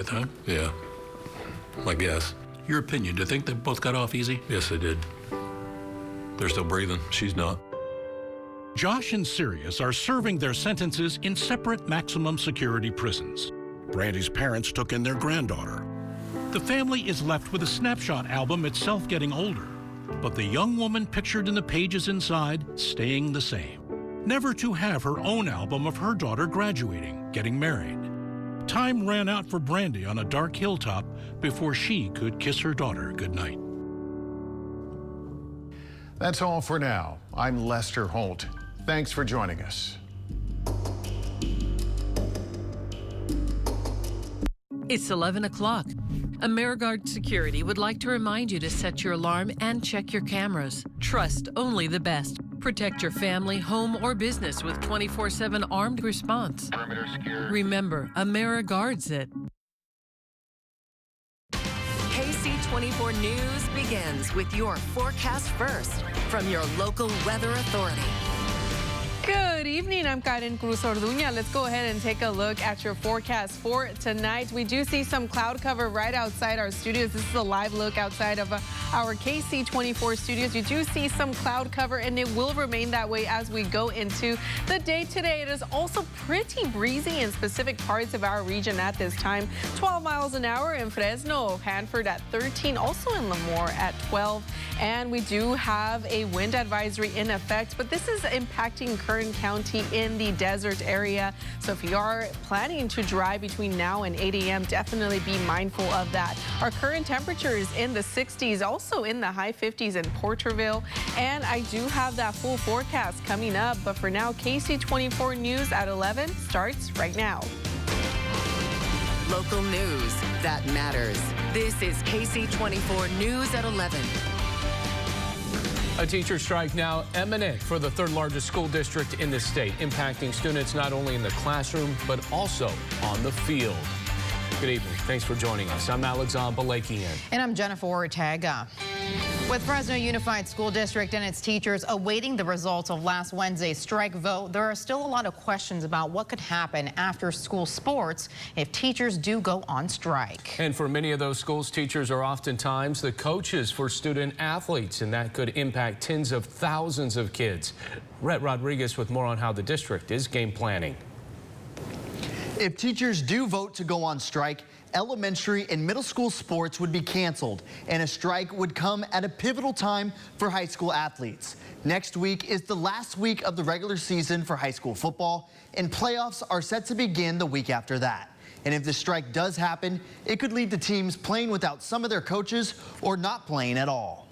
time? Yeah, I guess. Your opinion, do you think they both got off easy? Yes, they did. They're still breathing. She's not. Josh and Sirius are serving their sentences in separate maximum security prisons. Brandy's parents took in their granddaughter. The family is left with a snapshot album itself getting older, but the young woman pictured in the pages inside staying the same. Never to have her own album of her daughter graduating, getting married. Time ran out for Brandy on a dark hilltop before she could kiss her daughter goodnight. That's all for now. I'm Lester Holt. Thanks for joining us. It's 11 o'clock. AmeriGuard Security would like to remind you to set your alarm and check your cameras. Trust only the best. Protect your family, home, or business with 24/7 armed response. Perimeter secure. Remember, AmeriGuards it. KSEE 24 News begins with your forecast first from your local weather authority. Good evening, I'm Karen Cruz Orduña. Let's go ahead and take a look at your forecast for tonight. We do see some cloud cover right outside our studios. This is a live look outside of our KSEE 24 studios. You do see some cloud cover, and it will remain that way as we go into the day today. It is also pretty breezy in specific parts of our region at this time. 12 miles an hour in Fresno, Hanford at 13, also in Lemoore at 12. And we do have a wind advisory in effect, but this is impacting Kern County in the desert area. So if you are planning to drive between now and 8 a.m., definitely be mindful of that. Our current temperature is in the 60s, also in the high 50s in Porterville. And I do have that full forecast coming up. But for now, KSEE 24 News at 11 starts right now. Local news that matters. This is KSEE 24 News at 11. A teacher strike now imminent for the third largest school district in the state, impacting students not only in the classroom, but also on the field. Good evening. Thanks for joining us. I'm Alexander Balakian. And I'm Jennifer Ortega. With Fresno Unified School District and its teachers awaiting the results of last Wednesday's strike vote, there are still a lot of questions about what could happen after school sports if teachers do go on strike. And for many of those schools, teachers are oftentimes the coaches for student athletes, and that could impact tens of thousands of kids. Rhett Rodriguez with more on how the district is game planning. If teachers do vote to go on strike, elementary and middle school sports would be canceled, and a strike would come at a pivotal time for high school athletes. Next week is the last week of the regular season for high school football, and playoffs are set to begin the week after that. And if the strike does happen, it could lead to teams playing without some of their coaches or not playing at all.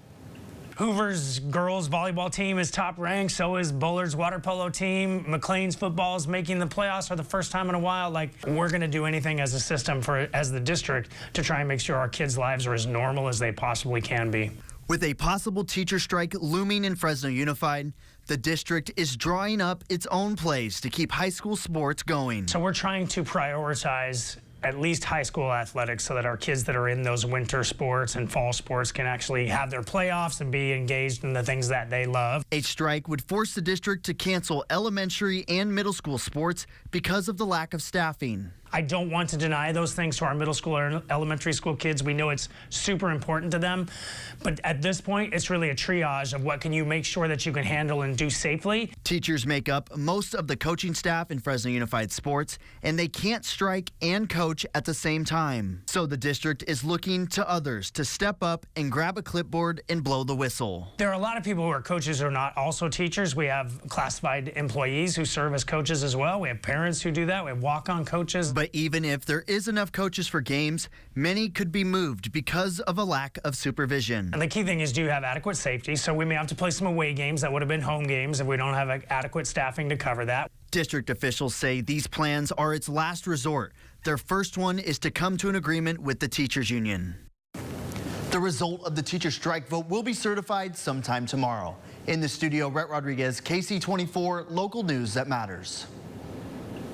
Hoover's girls volleyball team is top ranked. So is Bullard's water polo team. McLean's football is making the playoffs for the first time in a while. Like, we're going to do anything as a system as the district to try and make sure our kids' lives are as normal as they possibly can be. With a possible teacher strike looming in Fresno Unified, the district is drawing up its own plays to keep high school sports going. So we're trying to prioritize at least high school athletics so that our kids that are in those winter sports and fall sports can actually have their playoffs and be engaged in the things that they love. A strike would force the district to cancel elementary and middle school sports because of the lack of staffing. I don't want to deny those things to our middle school or elementary school kids. We know it's super important to them. But at this point, it's really a triage of what can you make sure that you can handle and do safely. Teachers make up most of the coaching staff in Fresno Unified Sports, and they can't strike and coach at the same time. So the district is looking to others to step up and grab a clipboard and blow the whistle. There are a lot of people who are coaches who are not also teachers. We have classified employees who serve as coaches as well. We have parents who do that. We have walk-on coaches. But even if there is enough coaches for games, many could be moved because of a lack of supervision. And the key thing is, do you have adequate safety? So we may have to play some away games that would have been home games if we don't have adequate staffing to cover that. District officials say these plans are its last resort. Their first one is to come to an agreement with the teachers union. The result of the teacher strike vote will be certified sometime tomorrow. In the studio, Rhett Rodriguez, KSEE 24, local news that matters.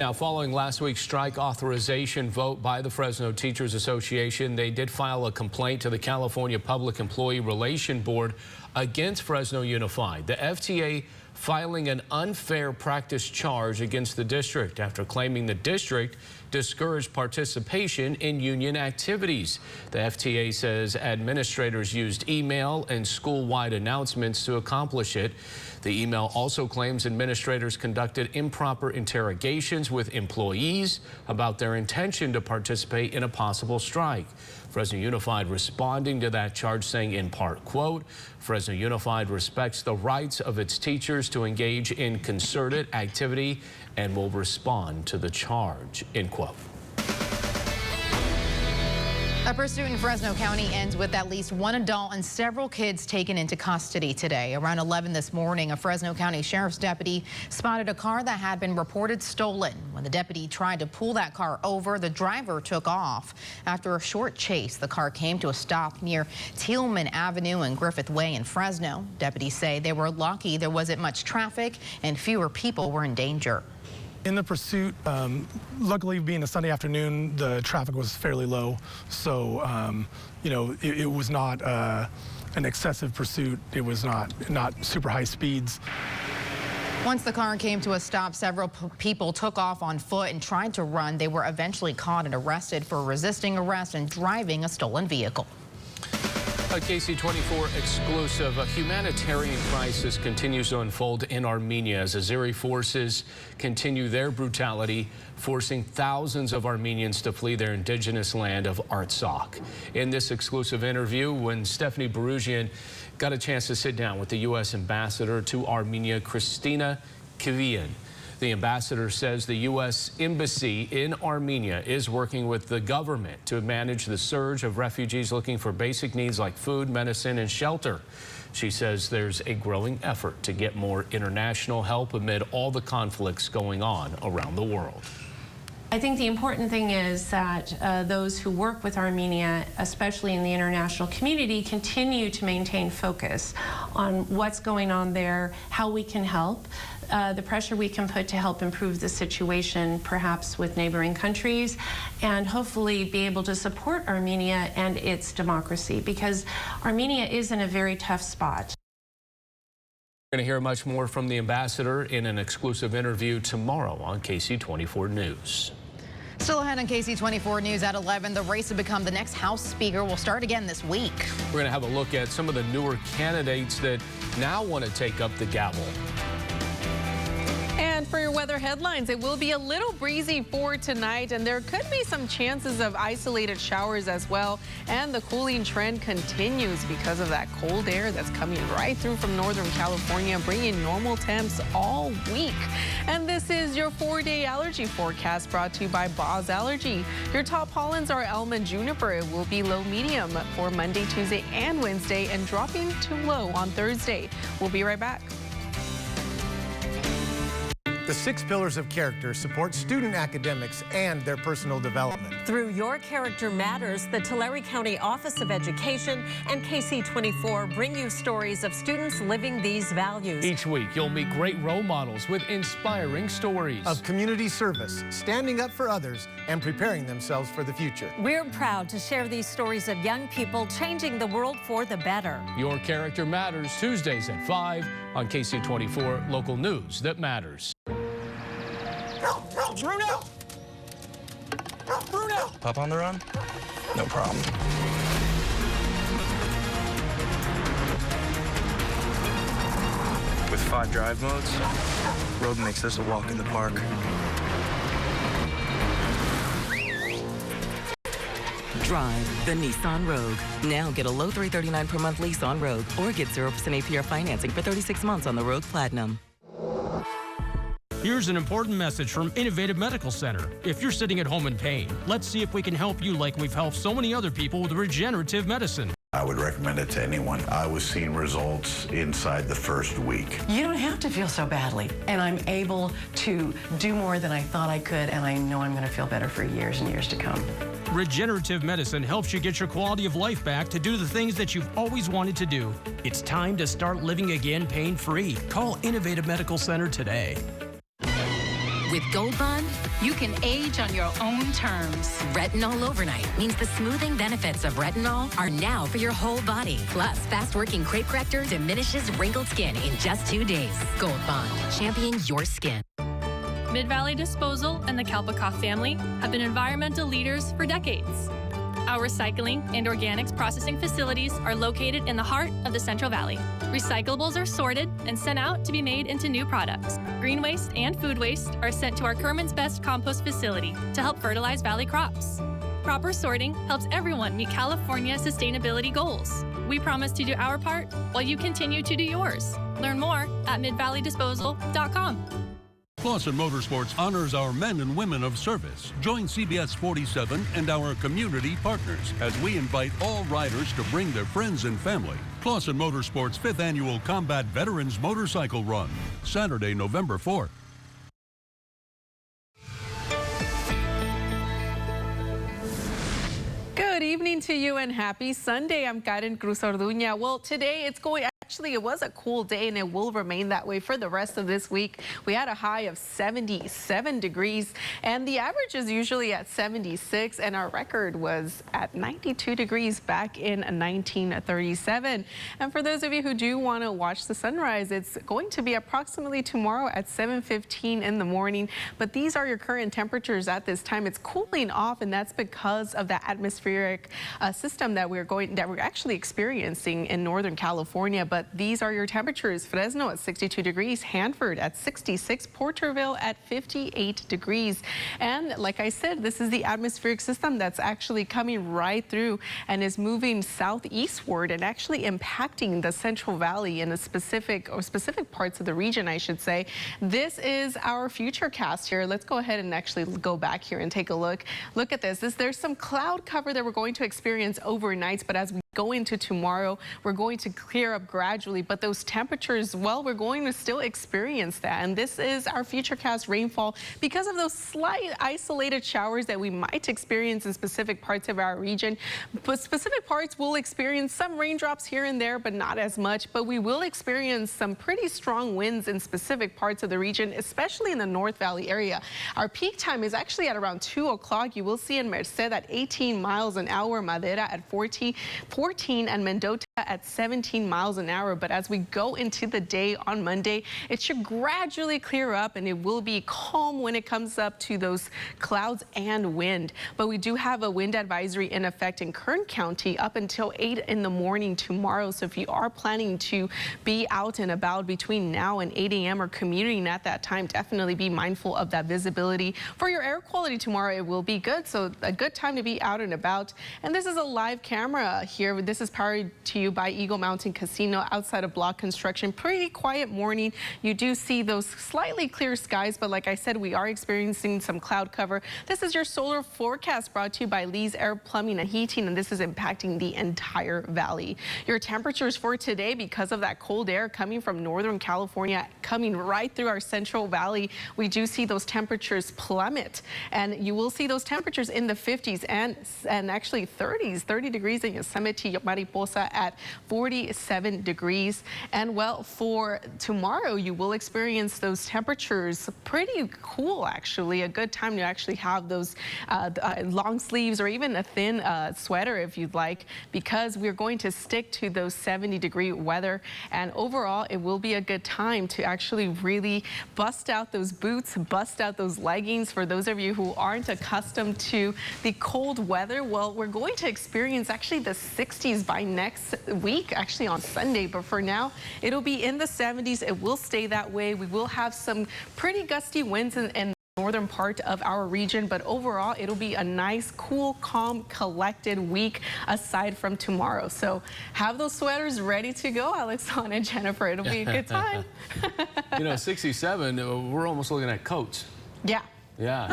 Now, following last week's strike authorization vote by the Fresno Teachers Association, they did file a complaint to the California Public Employee Relation Board against Fresno Unified. The FTA filing an unfair practice charge against the district after claiming the district discouraged participation in union activities. The FTA says administrators used email and school-wide announcements to accomplish it. The email also claims administrators conducted improper interrogations with employees about their intention to participate in a possible strike. Fresno Unified responding to that charge, saying in part, quote, Fresno Unified respects the rights of its teachers to engage in concerted activity and will respond to the charge, end quote. A pursuit in Fresno County ends with at least one adult and several kids taken into custody today. Around 11 this morning, a Fresno County Sheriff's deputy spotted a car that had been reported stolen. When the deputy tried to pull that car over, the driver took off. After a short chase, the car came to a stop near Tillman Avenue and Griffith Way in Fresno. Deputies say they were lucky there wasn't much traffic and fewer people were in danger. In the pursuit, luckily being a Sunday afternoon, the traffic was fairly low. So, you know, it was not an excessive pursuit. It was not super high speeds. Once the car came to a stop, several people took off on foot and tried to run. They were eventually caught and arrested for resisting arrest and driving a stolen vehicle. A KSEE 24 exclusive. A humanitarian crisis continues to unfold in Armenia as Azeri forces continue their brutality, forcing thousands of Armenians to flee their indigenous land of Artsakh. In this exclusive interview, when Stephanie Barugian got a chance to sit down with the U.S. ambassador to Armenia, Kristina Kivian. The ambassador says the U.S. Embassy in Armenia is working with the government to manage the surge of refugees looking for basic needs like food, medicine, and shelter. She says there's a growing effort to get more international help amid all the conflicts going on around the world. I think the important thing is that those who work with Armenia, especially in the international community, continue to maintain focus on what's going on there, how we can help, the pressure we can put to help improve the situation, perhaps with neighboring countries, and hopefully be able to support Armenia and its democracy, because Armenia is in a very tough spot. We're going to hear much more from the ambassador in an exclusive interview tomorrow on KSEE 24 News. Still ahead on KSEE 24 News at 11, the race to become the next House Speaker will start again this week. We're going to have a look at some of the newer candidates that now want to take up the gavel. And for your weather headlines, it will be a little breezy for tonight, and there could be some chances of isolated showers as well. And the cooling trend continues because of that cold air that's coming right through from Northern California, bringing normal temps all week. And this is your 4-day allergy forecast brought to you by Boz Allergy. Your top pollens are elm and juniper. It will be low medium for Monday, Tuesday, and Wednesday, and dropping to low on Thursday. We'll be right back. The 6 pillars of character support student academics and their personal development. Through Your Character Matters, the Tulare County Office of Education and KSEE 24 bring you stories of students living these values. Each week, you'll meet great role models with inspiring stories of community service, standing up for others, and preparing themselves for the future. We're proud to share these stories of young people changing the world for the better. Your Character Matters, Tuesdays at 5 on KSEE 24, local news that matters. Bruno! Bruno! Pup on the run? No problem. With 5 drive modes, road makes this a walk in the park. Drive the Nissan Rogue. Now get a low $339 per month lease on Rogue, or get 0% APR financing for 36 months on the Rogue Platinum. Here's an important message from Innovative Medical Center. If you're sitting at home in pain, let's see if we can help you like we've helped so many other people with regenerative medicine. I would recommend it to anyone. I was seeing results inside the first week. You don't have to feel so badly. And I'm able to do more than I thought I could, and I know I'm going to feel better for years and years to come. Regenerative medicine helps you get your quality of life back to do the things that you've always wanted to do. It's time to start living again pain-free. Call Innovative Medical Center today. With Gold Bond, you can age on your own terms. Retinol Overnight means the smoothing benefits of retinol are now for your whole body. Plus, fast-working crepe corrector diminishes wrinkled skin in just 2 days. Gold Bond, champion your skin. Mid-Valley Disposal and the Kalpakoff family have been environmental leaders for decades. Our recycling and organics processing facilities are located in the heart of the Central Valley. Recyclables are sorted and sent out to be made into new products. Green waste and food waste are sent to our Kerman's Best compost facility to help fertilize valley crops. Proper sorting helps everyone meet California sustainability goals. We promise to do our part while you continue to do yours. Learn more at midvalleydisposal.com. Clausen Motorsports honors our men and women of service. Join CBS 47 and our community partners as we invite all riders to bring their friends and family. Clausen Motorsports 5th Annual Combat Veterans Motorcycle Run, Saturday, November 4th. Good evening to you and happy Sunday. I'm Karen Cruz Orduña. Well, today actually, it was a cool day and it will remain that way for the rest of this week. We had a high of 77 degrees and the average is usually at 76 and our record was at 92 degrees back in 1937. And for those of you who do want to watch the sunrise, it's going to be approximately tomorrow at 7:15 in the morning. But these are your current temperatures at this time. It's cooling off and that's because of the atmospheric system that we're actually experiencing in Northern California. But these are your temperatures. Fresno at 62 degrees, Hanford at 66, Porterville at 58 degrees. And like I said, this is the atmospheric system that's actually coming right through and is moving southeastward and actually impacting the Central Valley in a specific parts of the region, I should say. This is our future cast here. Let's go ahead and actually go back here and take a look. Look at this. There's some cloud cover that we're going to experience overnight, but as we go into tomorrow, we're going to clear up gradually, but those temperatures, well, we're going to still experience that. And this is our futurecast rainfall because of those slight isolated showers that we might experience in specific parts of our region. But specific parts will experience some raindrops here and there, but not as much. But we will experience some pretty strong winds in specific parts of the region, especially in the North Valley area. Our peak time is actually at around 2 o'clock. You will see in Merced at 18 miles an hour, Madera at 14, and Mendota at 17 miles an hour. But as we go into the day on Monday, it should gradually clear up and it will be calm when it comes up to those clouds and wind. But we do have a wind advisory in effect in Kern County up until 8 in the morning tomorrow. So if you are planning to be out and about between now and 8 a.m. or commuting at that time, definitely be mindful of that visibility. For your air quality tomorrow, it will be good. So a good time to be out and about. And this is a live camera here. This is powered to you by Eagle Mountain Casino outside of block construction. Pretty quiet morning. You do see those slightly clear skies, but like I said, we are experiencing some cloud cover. This is your solar forecast brought to you by Lee's Air Plumbing and Heating, and this is impacting the entire valley. Your temperatures for today, because of that cold air coming from Northern California, coming right through our Central Valley, we do see those temperatures plummet, and you will see those temperatures in the 50s and actually 30s, 30 degrees in Yosemite, Mariposa at 47 degrees. And well, for tomorrow, you will experience those temperatures pretty cool, actually. A good time to actually have those long sleeves or even a thin sweater if you'd like, because we're going to stick to those 70-degree weather. And overall, it will be a good time to actually really bust out those boots, bust out those leggings. For those of you who aren't accustomed to the cold weather, well, we're going to experience actually the 60s by next week, actually on Sunday. But for now, it'll be in the 70s. It will stay that way. We will have some pretty gusty winds in the northern part of our region, but overall, it'll be a nice, cool, calm, collected week aside from tomorrow. So have those sweaters ready to go, Alexandra and Jennifer. It'll be a good time. You know, 67, we're almost looking at coats. Yeah. Yeah.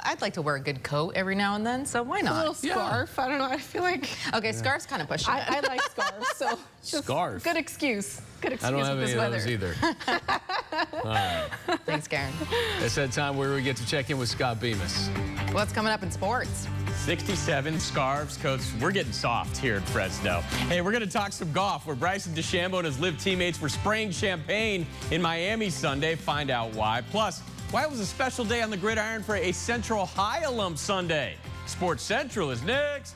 I'd like to wear a good coat every now and then, so why not? A little scarf. I don't know. I feel like... Okay, scarf's kind of pushing it. I like scarves, so just scarf. Good excuse. Good excuse I don't have with any this of weather. those either. All right. Thanks, Karen. It's that time where we get to check in with Scott Bemis. What's coming up in sports? 67 scarves, coats. We're getting soft here in Fresno. Hey, we're going to talk some golf where Bryson DeChambeau and his LIV teammates were spraying champagne in Miami Sunday. Find out why. Plus, why it was a special day on the gridiron for a Central High alum Sunday. Sports Central is next.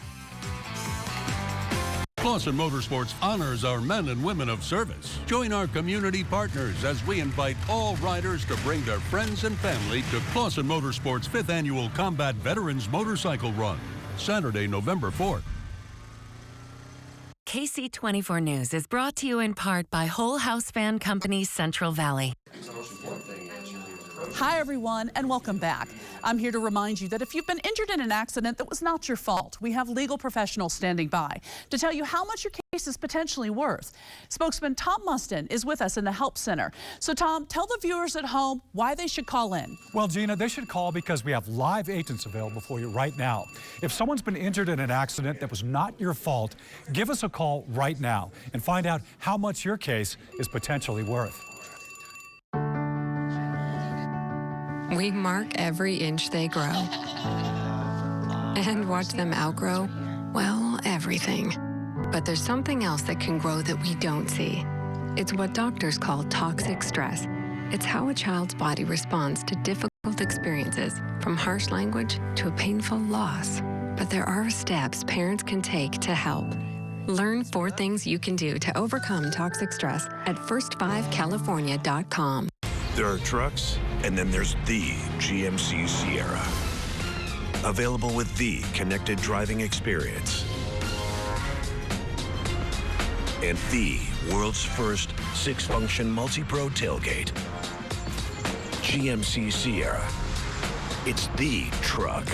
Clausen Motorsports honors our men and women of service. Join our community partners as we invite all riders to bring their friends and family to Clausen Motorsports' 5th Annual Combat Veterans Motorcycle Run, Saturday, November 4th. KSEE 24 News is brought to you in part by Whole House Fan Company Central Valley. Hi, everyone, and welcome back. I'm here to remind you that if you've been injured in an accident that was not your fault, we have legal professionals standing by to tell you how much your case is potentially worth. Spokesman Tom Mustin is with us in the Help Center. So, Tom, tell the viewers at home why they should call in. Well, Gina, they should call because we have live agents available for you right now. If someone's been injured in an accident that was not your fault, give us a call right now and find out how much your case is potentially worth. We mark every inch they grow and watch them outgrow, well, everything. But there's something else that can grow that we don't see. It's what doctors call toxic stress. It's how a child's body responds to difficult experiences, from harsh language to a painful loss. But there are steps parents can take to help. Learn 4 things you can do to overcome toxic stress at first5california.com. There are trucks, and then there's the GMC Sierra. Available with the connected driving experience. And the world's first 6-function multi-pro tailgate. GMC Sierra. It's the truck.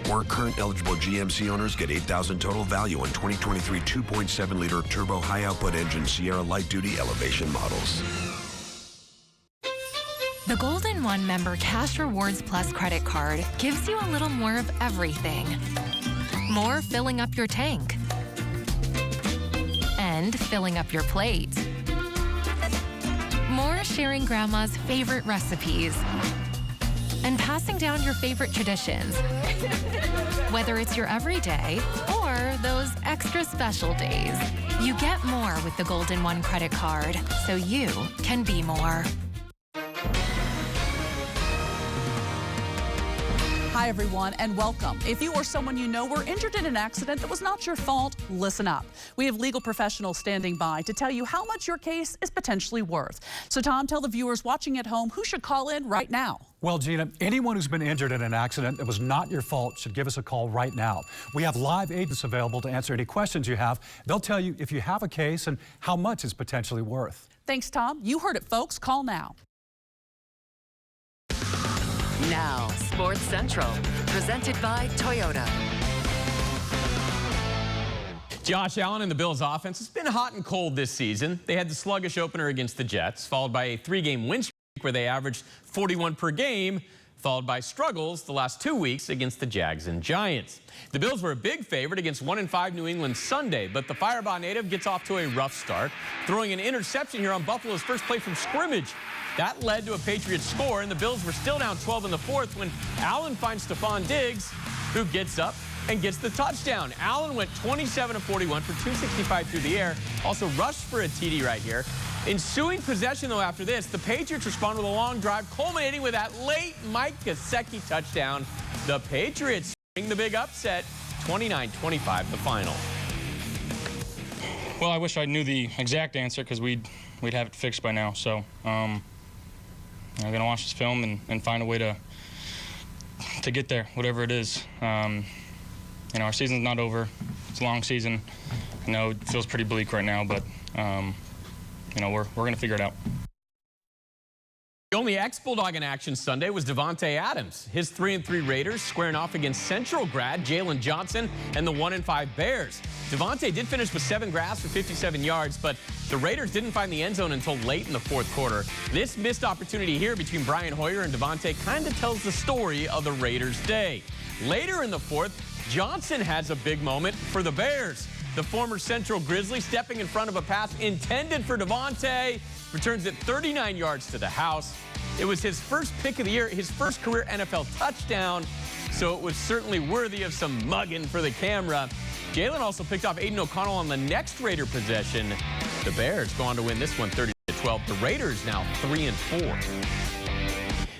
More current eligible GMC owners get $8,000 total value on 2023 2.7-liter turbo high-output engine Sierra light-duty elevation models. The Golden One Member Cash Rewards Plus credit card gives you a little more of everything. More filling up your tank. And filling up your plate. More sharing Grandma's favorite recipes. And passing down your favorite traditions. Whether it's your everyday or those extra special days, you get more with the Golden One credit card, so you can be more. Hi, everyone, and welcome. If you or someone you know were injured in an accident that was not your fault, listen up. We have legal professionals standing by to tell you how much your case is potentially worth. So, Tom, tell the viewers watching at home who should call in right now. Well, Gina, anyone who's been injured in an accident that was not your fault should give us a call right now. We have live agents available to answer any questions you have. They'll tell you if you have a case and how much it's potentially worth. Thanks, Tom. You heard it, folks. Call now. Now, Sports Central, presented by Toyota. Josh Allen and the Bills offense has been hot and cold this season. They had the sluggish opener against the Jets, followed by a 3-game win streak where they averaged 41 per game, followed by struggles the last 2 weeks against the Jags and Giants. The Bills were a big favorite against 1-5 New England Sunday, but the Firebaugh native gets off to a rough start, throwing an interception here on Buffalo's first play from scrimmage. That led to a Patriots score, and the Bills were still down 12 in the 4th when Allen finds Stephon Diggs, who gets up and gets the touchdown. Allen went 27 of 41 for 265 through the air, also rushed for a TD right here. Ensuing possession, though, after this, the Patriots respond with a long drive, culminating with that late Mike Gesicki touchdown. The Patriots bring the big upset, 29-25 the final. Well, I wish I knew the exact answer because we'd have it fixed by now. So I'm going to watch this film and find a way to get there, whatever it is. You know, our season's not over. It's a long season. I know it feels pretty bleak right now, but you know, we're going to figure it out. The only ex-Bulldog in action Sunday was Davante Adams. His 3-3 Raiders squaring off against Central grad Jalen Johnson and the 1-5 Bears. Davante did finish with 7 grabs for 57 yards, but the Raiders didn't find the end zone until late in the 4th quarter. This missed opportunity here between Brian Hoyer and Davante kind of tells the story of the Raiders' day. Later in the 4th, Johnson has a big moment for the Bears. The former Central Grizzly stepping in front of a pass intended for Davante, returns it 39 yards to the house. It was his first pick of the year, his first career NFL touchdown, so it was certainly worthy of some mugging for the camera. Jalen also picked off Aiden O'Connell on the next Raider possession. The Bears go on to win this one 30-12. The Raiders now 3-4.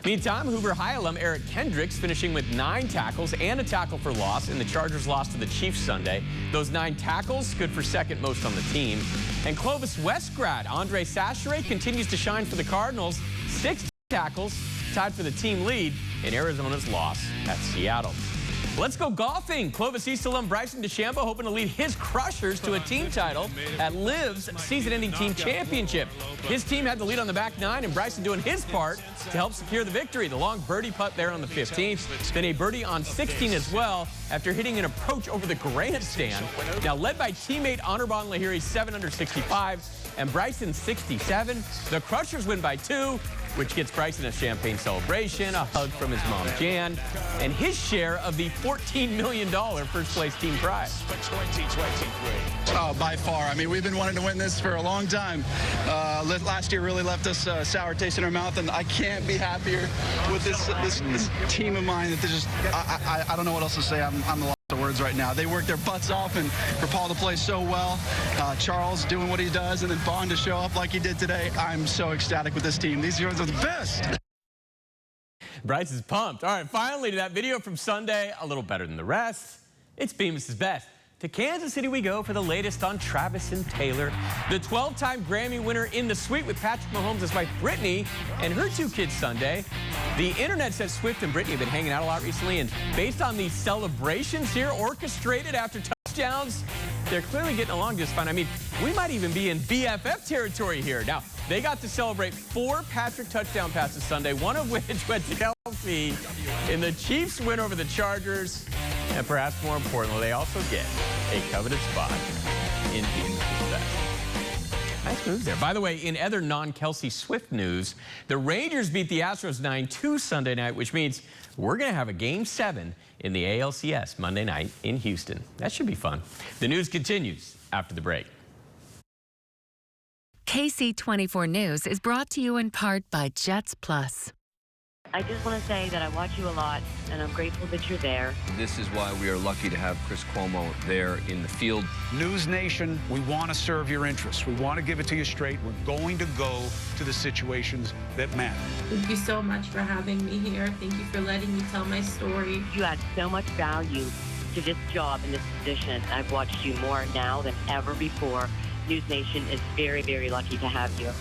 Meantime, Hoover High alum Eric Kendricks finishing with 9 tackles and a tackle for loss in the Chargers' loss to the Chiefs Sunday. Those 9 tackles, good for second most on the team. And Clovis West grad Andre Sachere continues to shine for the Cardinals. 6 tackles, tied for the team lead in Arizona's loss at Seattle. Let's go golfing. Clovis East alum Bryson DeChambeau hoping to lead his Crushers to a team title at Liv's season-ending team championship. His team had the lead on the back 9, and Bryson doing his part to help secure the victory. The long birdie putt there on the 15th, then a birdie on 16 as well after hitting an approach over the grandstand. Now led by teammate Anirban Lahiri, 7 under 65, and Bryson 67. The Crushers win by 2. Which gets Bryson a champagne celebration, a hug from his mom, Jan, and his share of the $14 million first-place team prize. For 2023. Oh, by far. I mean, we've been wanting to win this for a long time. Last year really left us a sour taste in our mouth, and I can't be happier with this team of mine. That just, I don't know what else to say. I'm the lost of words right now. They work their butts off, and for Paul to play so well, Charles doing what he does, and then Bond to show up like he did today. I'm so ecstatic with this team. These guys are the best. Bryce is pumped. All right, finally to that video from Sunday, a little better than the rest. It's Bemis' best. To Kansas City we go for the latest on Travis and Taylor. The 12-time Grammy winner in the suite with Patrick Mahomes' wife Brittany and her 2 kids Sunday. The internet says Swift and Brittany have been hanging out a lot recently, and based on these celebrations here orchestrated after touchdowns, they're clearly getting along just fine. I mean, we might even be in BFF territory here. Now, they got to celebrate 4 Patrick touchdown passes Sunday, one of which went to Kelsey in the Chiefs' win over the Chargers. And perhaps more importantly, they also get a coveted spot in Bemis' best. Nice moves there. By the way, in other non-Kelsey Swift news, the Rangers beat the Astros 9-2 Sunday night, which means we're going to have a Game 7 in the ALCS Monday night in Houston. That should be fun. The news continues after the break. KSEE 24 News is brought to you in part by Jets Plus. I just want to say that I watch you a lot, and I'm grateful that you're there. This is why we are lucky to have Chris Cuomo there in the field. News Nation, we want to serve your interests. We want to give it to you straight. We're going to go to the situations that matter. Thank you so much for having me here. Thank you for letting me tell my story. You add so much value to this job and this position. I've watched you more now than ever before. News Nation is very, very lucky to have you.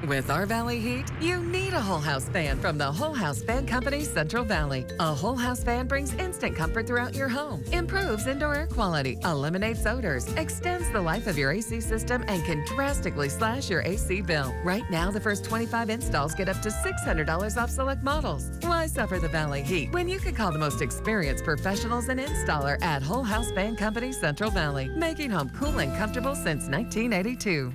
With our Valley heat, you need a whole house fan from the Whole House Fan Company Central Valley. A whole house fan brings instant comfort throughout your home, improves indoor air quality, eliminates odors, extends the life of your AC system, and can drastically slash your AC bill. Right now, the first 25 installs get up to $600 off select models. Why suffer the Valley heat when you can call the most experienced professionals and installer at Whole House Fan Company Central Valley, making home cool and comfortable since 1982.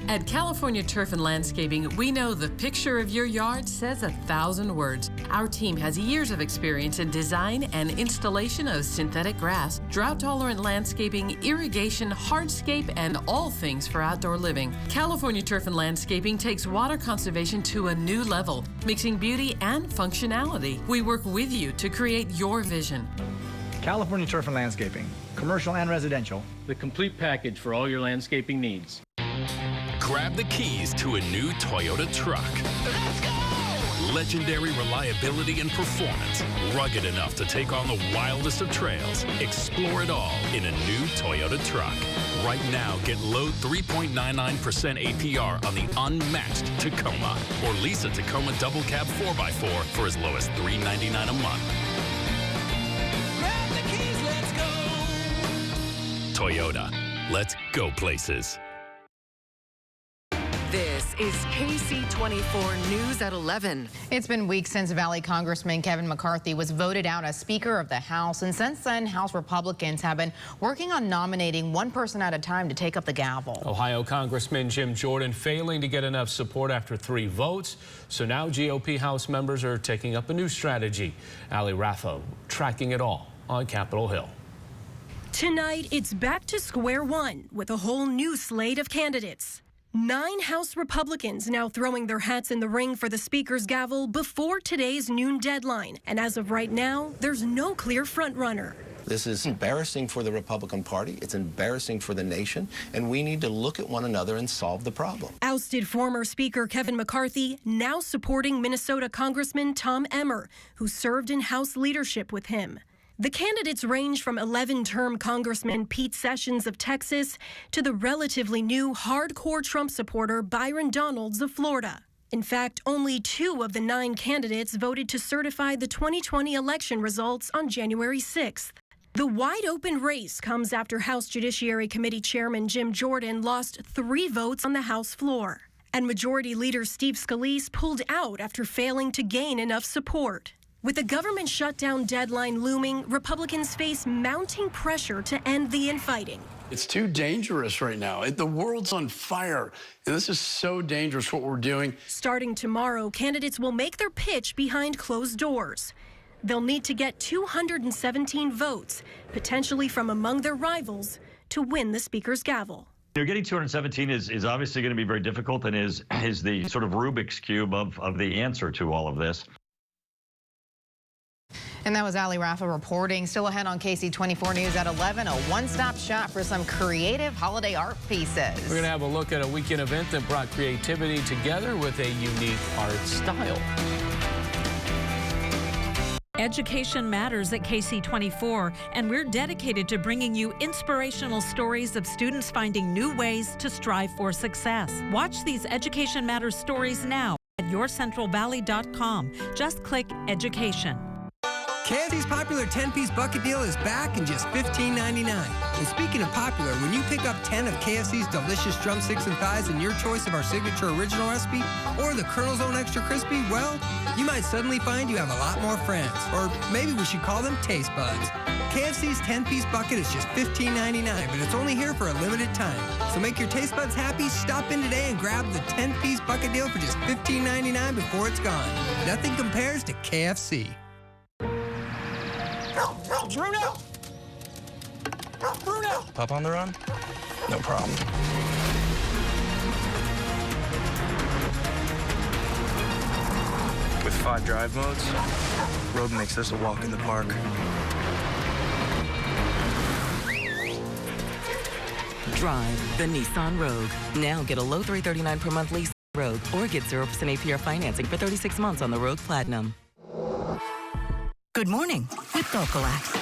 At California Turf and Landscaping, we know the picture of your yard says 1,000 words. Our team has years of experience in design and installation of synthetic grass, drought-tolerant landscaping, irrigation, hardscape, and all things for outdoor living. California Turf and Landscaping takes water conservation to a new level, mixing beauty and functionality. We work with you to create your vision. California Turf and Landscaping, commercial and residential. The complete package for all your landscaping needs. Grab the keys to a new Toyota truck. Let's go! Legendary reliability and performance. Rugged enough to take on the wildest of trails. Explore it all in a new Toyota truck. Right now, get low 3.99% APR on the unmatched Tacoma. Or lease a Tacoma double cab 4x4 for as low as $399 a month. Grab the keys, let's go! Toyota. Let's go places. This is KSEE 24 News at 11. It's been weeks since Valley Congressman Kevin McCarthy was voted out as Speaker of the House, and since then, House Republicans have been working on nominating one person at a time to take up the gavel. Ohio Congressman Jim Jordan failing to get enough support after 3 votes, so now GOP House members are taking up a new strategy. Ali Raffo tracking it all on Capitol Hill. Tonight, it's back to square one with a whole new slate of candidates. 9 House Republicans now throwing their hats in the ring for the Speaker's gavel before today's noon deadline. And as of right now, there's no clear frontrunner. This is embarrassing for the Republican Party. It's embarrassing for the nation, and we need to look at one another and solve the problem. Ousted former Speaker Kevin McCarthy now supporting Minnesota Congressman Tom Emmer, who served in House leadership with him. The candidates range from 11-term Congressman Pete Sessions of Texas to the relatively new hardcore Trump supporter Byron Donalds of Florida. In fact, only 2 of the 9 candidates voted to certify the 2020 election results on January 6th. The wide-open race comes after House Judiciary Committee Chairman Jim Jordan lost 3 votes on the House floor. And Majority Leader Steve Scalise pulled out after failing to gain enough support. With the government shutdown deadline looming, Republicans face mounting pressure to end the infighting. It's too dangerous right now. The world's on fire, and this is so dangerous what we're doing. Starting tomorrow, candidates will make their pitch behind closed doors. They'll need to get 217 votes, potentially from among their rivals, to win the Speaker's gavel. Getting 217 is obviously going to be very difficult and is the sort of Rubik's Cube of the answer to all of this. And that was Ali Rafa reporting. Still ahead on KSEE 24 News at 11, a one-stop shop for some creative holiday art pieces. We're going to have a look at a weekend event that brought creativity together with a unique art style. Education matters at KSEE 24, and we're dedicated to bringing you inspirational stories of students finding new ways to strive for success. Watch these Education Matters stories now at yourcentralvalley.com. Just click Education. KSEE's popular 10-piece bucket deal is back in just $15.99. And speaking of popular, when you pick up 10 of KSEE's delicious drumsticks and thighs in your choice of our signature original recipe or the Colonel's Own Extra Crispy, well, you might suddenly find you have a lot more friends. Or maybe we should call them taste buds. KFC's 10-piece bucket is just $15.99, but it's only here for a limited time. So make your taste buds happy, stop in today and grab the 10-piece bucket deal for just $15.99 before it's gone. Nothing compares to KFC. Bruno! Bruno! Pup on the run? No problem. With 5 drive modes, Road makes this a walk in the park. Drive the Nissan Rogue. Now get a low $339 per month lease Rogue or get 0% APR financing for 36 months on the Rogue Platinum. Good morning with Dulcolax.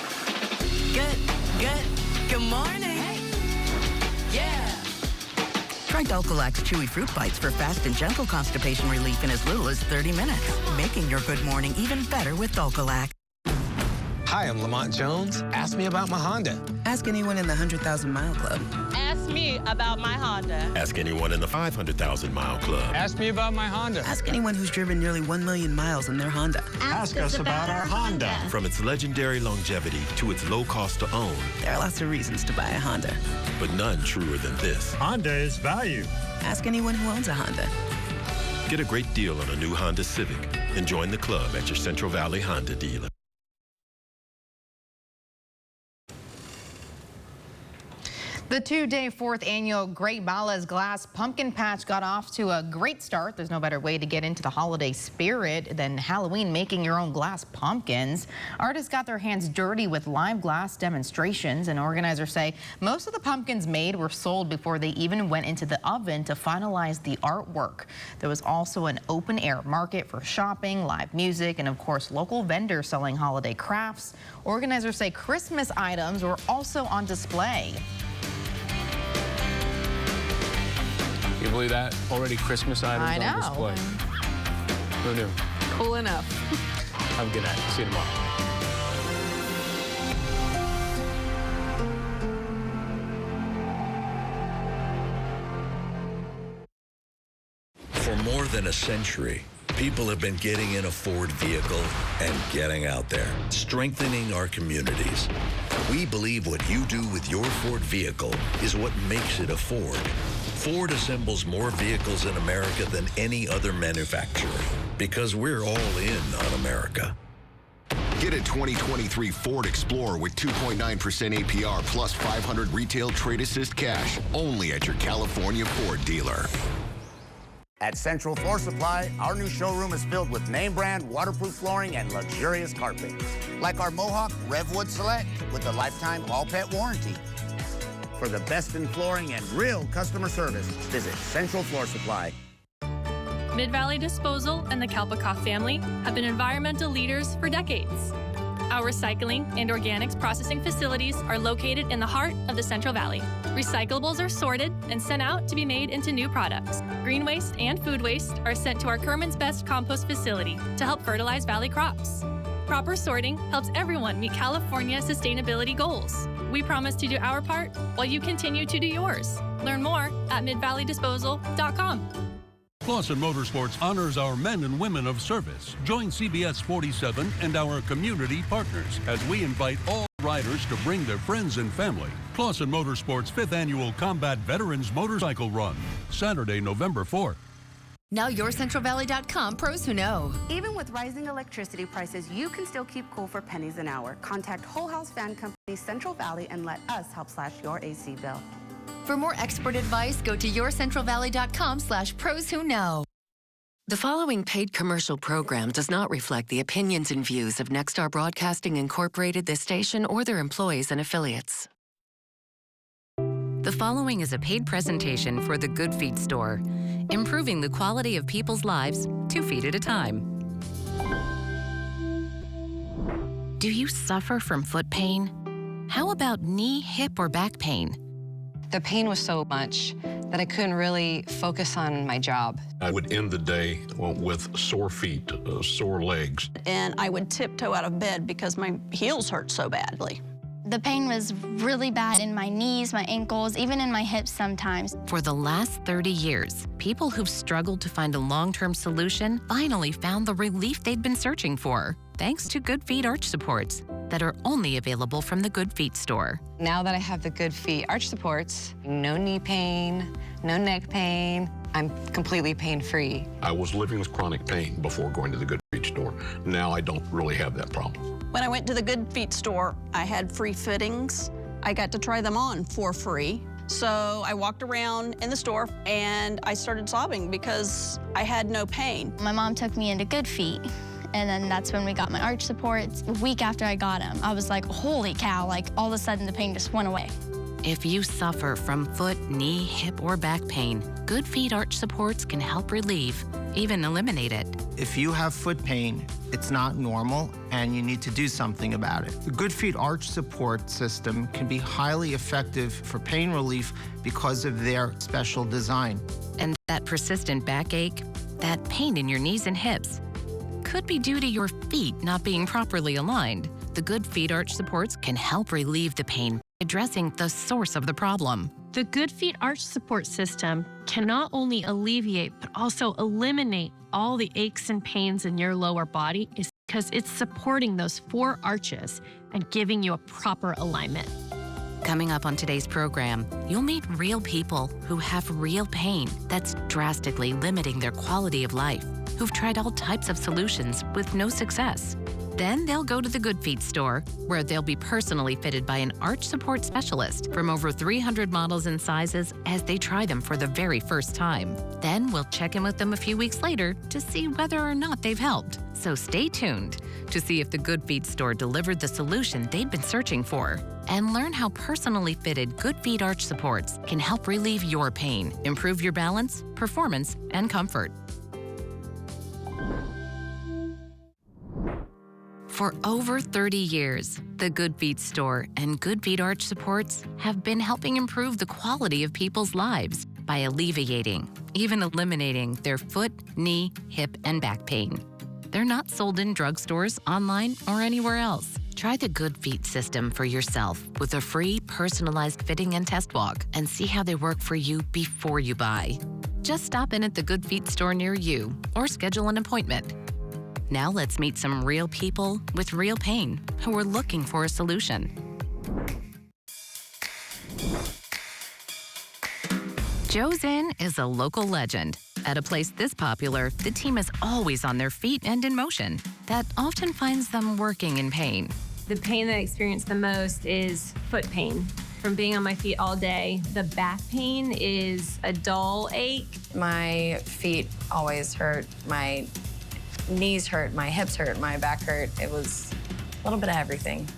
Good morning. Yeah. Try Dulcolax Chewy Fruit Bites for fast and gentle constipation relief in as little as 30 minutes, making your good morning even better with Dulcolax. Hi, I'm Lamont Jones. Ask me about my Honda. Ask anyone in the 100,000 Mile Club. Ask me about my Honda. Ask anyone in the 500,000 Mile Club. Ask me about my Honda. Ask anyone who's driven nearly 1 million miles in their Honda. Ask us about our Honda. From its legendary longevity to its low cost to own, there are lots of reasons to buy a Honda, but none truer than this. Honda is value. Ask anyone who owns a Honda. Get a great deal on a new Honda Civic and join the club at your Central Valley Honda dealer. The 2-day 4th annual Great Ballas Glass Pumpkin Patch got off to a great start. There's no better way to get into the holiday spirit than Halloween making your own glass pumpkins. Artists got their hands dirty with live glass demonstrations, and organizers say most of the pumpkins made were sold before they even went into the oven to finalize the artwork. There was also an open-air market for shopping, live music, and of course local vendors selling holiday crafts. Organizers say Christmas items were also on display. You believe that? Already Christmas items on display. Who knew? Cool enough. Have a good night. See you tomorrow. For more than a century, people have been getting in a Ford vehicle and getting out there, strengthening our communities. We believe what you do with your Ford vehicle is what makes it a Ford. Ford assembles more vehicles in America than any other manufacturer because we're all in on America. Get a 2023 Ford Explorer with 2.9% APR plus 500 retail trade assist cash only at your California Ford dealer. At Central Floor Supply, our new showroom is filled with name brand waterproof flooring and luxurious carpet. Like our Mohawk Revwood Select with a lifetime all pet warranty. For the best in flooring and real customer service, visit Central Floor Supply. Mid-Valley Disposal and the Kalpakoff family have been environmental leaders for decades. Our recycling and organics processing facilities are located in the heart of the Central Valley. Recyclables are sorted and sent out to be made into new products. Green waste and food waste are sent to our Kerman's Best compost facility to help fertilize valley crops. Proper sorting helps everyone meet California sustainability goals. We promise to do our part while you continue to do yours. Learn more at midvalleydisposal.com. Clausen Motorsports honors our men and women of service. Join CBS 47 and our community partners as we invite all riders to bring their friends and family. Clausen Motorsports 5th Annual Combat Veterans Motorcycle Run, Saturday, November 4th. Now YourCentralValley.com pros who know. Even with rising electricity prices, you can still keep cool for pennies an hour. Contact Whole House Fan Company Central Valley and let us help slash your AC bill. For more expert advice, go to YourCentralValley.com/pros who know. The following paid commercial program does not reflect the opinions and views of Nexstar Broadcasting Incorporated, this station, or their employees and affiliates. The following is a paid presentation for the Good Feet Store, improving the quality of people's lives 2 feet at a time. Do you suffer from foot pain? How about knee, hip, or back pain? The pain was so much that I couldn't really focus on my job. I would end the day with sore feet, sore legs. And I would tiptoe out of bed because my heels hurt so badly. The pain was really bad in my knees, my ankles, even in my hips sometimes. For the last 30 years, people who've struggled to find a long-term solution finally found the relief they'd been searching for, thanks to Good Feet arch supports that are only available from the Good Feet Store. Now that I have the Good Feet arch supports, no knee pain, no neck pain, I'm completely pain-free. I was living with chronic pain before going to the Good Feet Store. Now I don't really have that problem. When I went to the Good Feet Store, I had free fittings. I got to try them on for free. So I walked around in the store and I started sobbing because I had no pain. My mom took me into Good Feet, and then that's when we got my arch supports. A week after I got them, I was like, holy cow, like all of a sudden the pain just went away. If you suffer from foot, knee, hip, or back pain, Good Feet arch supports can help relieve, even eliminate it. If you have foot pain, it's not normal and you need to do something about it. The Good Feet arch support system can be highly effective for pain relief because of their special design. And that persistent backache, that pain in your knees and hips, could be due to your feet not being properly aligned. The Good Feet arch supports can help relieve the pain, addressing the source of the problem. The Good Feet arch support system can not only alleviate, but also eliminate all the aches and pains in your lower body, is because it's supporting those 4 arches and giving you a proper alignment. Coming up on today's program, you'll meet real people who have real pain that's drastically limiting their quality of life, who've tried all types of solutions with no success. Then they'll go to the Good Feet store, where they'll be personally fitted by an arch support specialist from over 300 models and sizes as they try them for the very first time. Then we'll check in with them a few weeks later to see whether or not they've helped. So stay tuned to see if the Good Feet store delivered the solution they've been searching for, and learn how personally fitted Good Feet arch supports can help relieve your pain, improve your balance, performance, and comfort. For over 30 years, the Good Feet store and Good Feet arch supports have been helping improve the quality of people's lives by alleviating, even eliminating their foot, knee, hip, and back pain. They're not sold in drugstores, online, or anywhere else. Try the Good Feet system for yourself with a free personalized fitting and test walk, and see how they work for you before you buy. Just stop in at the Good Feet store near you or schedule an appointment. Now let's meet some real people with real pain who are looking for a solution. Joe's Inn is a local legend. At a place this popular, the team is always on their feet and in motion. That often finds them working in pain. The pain that I experience the most is foot pain. From being on my feet all day, the back pain is a dull ache. My feet always hurt. My knees hurt, my hips hurt, my back hurt. It was a little bit of everything.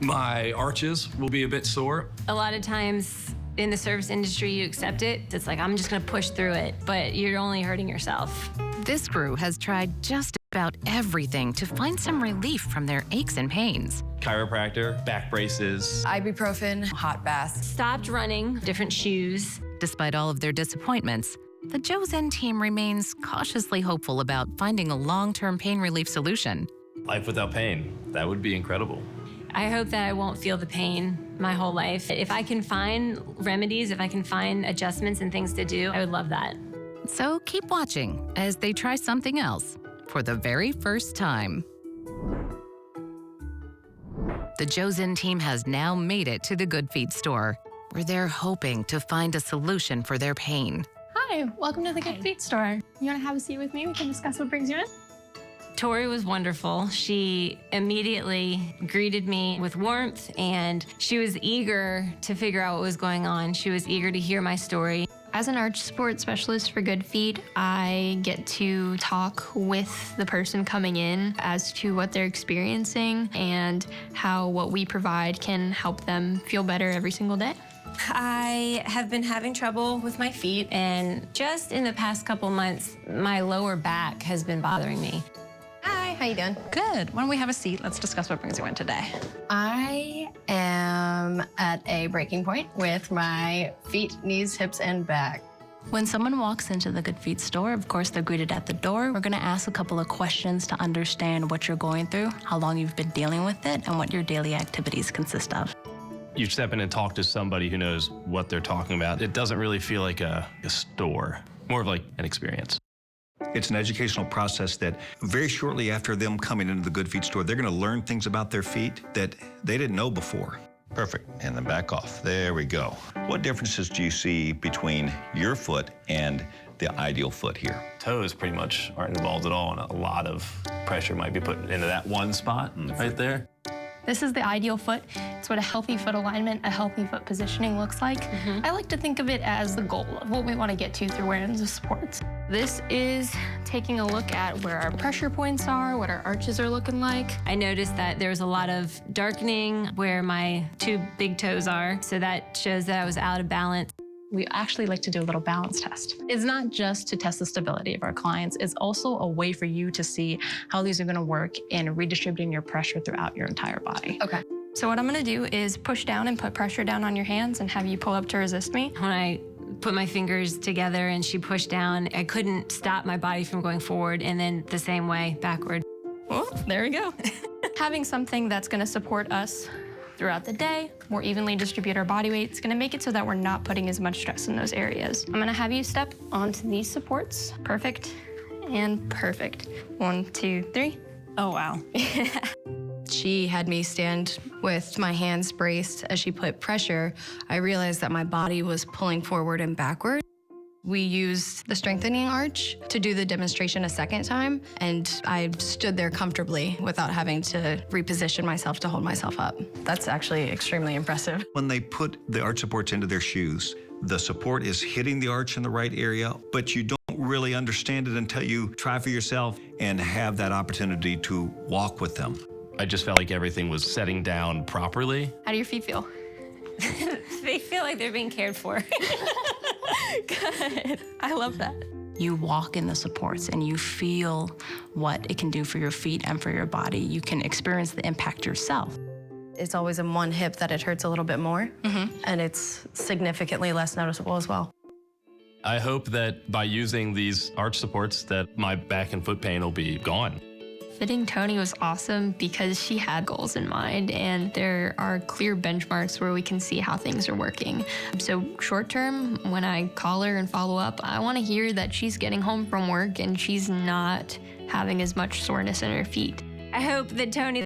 My arches will be a bit sore. A lot of times in the service industry, you accept it. It's like, I'm just gonna push through it, but you're only hurting yourself. This crew has tried just about everything to find some relief from their aches and pains. Chiropractor, back braces, ibuprofen, hot baths. Stopped running, different shoes. Despite all of their disappointments, the Joe's End team remains cautiously hopeful about finding a long-term pain relief solution. life without pain. That would be incredible. I hope that I won't feel the pain my whole life. If I can find remedies, if I can find adjustments and things to do, I would love that. So keep watching as they try something else for the very first time. The Joe's End team has now made it to the Good Feet store, where they're hoping to find a solution for their pain. Hi, welcome to the Good Feet store. You want to have a seat with me? We can discuss what brings you in. Tori was wonderful. She immediately greeted me with warmth, and she was eager to figure out what was going on. She was eager to hear my story. As an arch support specialist for Good Feet, I get to talk with the person coming in as to what they're experiencing and how what we provide can help them feel better every single day. I have been having trouble with my feet, and just in the past couple months, my lower back has been bothering me. Hi, how you doing? Good. Why don't we have a seat? Let's discuss what brings you in today. I am at a breaking point with my feet, knees, hips, and back. When someone walks into the Good Feet store, of course, they're greeted at the door. We're gonna ask a couple of questions to understand what you're going through, how long you've been dealing with it, and what your daily activities consist of. You step in and talk to somebody who knows what they're talking about. It doesn't really feel like a store, more of like an experience. It's an educational process that very shortly after them coming into the Good Feet store, they're going to learn things about their feet that they didn't know before. Perfect. And then back off. There we go. What differences do you see between your foot and the ideal foot here? Toes pretty much aren't involved at all, and a lot of pressure might be put into that one spot right there. This is the ideal foot. It's what a healthy foot alignment, a healthy foot positioning looks like. I like to think of it as the goal of what we want to get to through wearing the supports. This is taking a look at where our pressure points are, what our arches are looking like. I noticed that there was a lot of darkening where my two big toes are, so that shows that I was out of balance. We actually like to do a little balance test. It's not just to test the stability of our clients, it's also a way for you to see how these are gonna work in redistributing your pressure throughout your entire body. Okay. So what I'm gonna do is push down and put pressure down on your hands and have you pull up to resist me. When I put my fingers together and she pushed down, I couldn't stop my body from going forward, and then the same way backward. Oh, there we go. Having something that's gonna support us throughout the day, more evenly distribute our body weight, it's gonna make it so that we're not putting as much stress in those areas. I'm gonna have you step onto these supports. Perfect and perfect. 1, 2, 3. Oh, wow. She had me stand with my hands braced. As she put pressure, I realized that my body was pulling forward and backward. We used the strengthening arch to do the demonstration a second time, and I stood there comfortably without having to reposition myself to hold myself up. That's actually extremely impressive. When they put the arch supports into their shoes, the support is hitting the arch in the right area, but you don't really understand it until you try for yourself and have that opportunity to walk with them. I just felt like everything was setting down properly. How do your feet feel? They feel like they're being cared for. Good. I love that. You walk in the supports and you feel what it can do for your feet and for your body. You can experience the impact yourself. It's always in one hip that it hurts a little bit more, and it's significantly less noticeable as well. I hope that by using these arch supports that my back and foot pain will be gone. Fitting Tony was awesome because she had goals in mind, and there are clear benchmarks where we can see how things are working. So short term, when I call her and follow up, I want to hear that she's getting home from work and she's not having as much soreness in her feet. I hope that Tony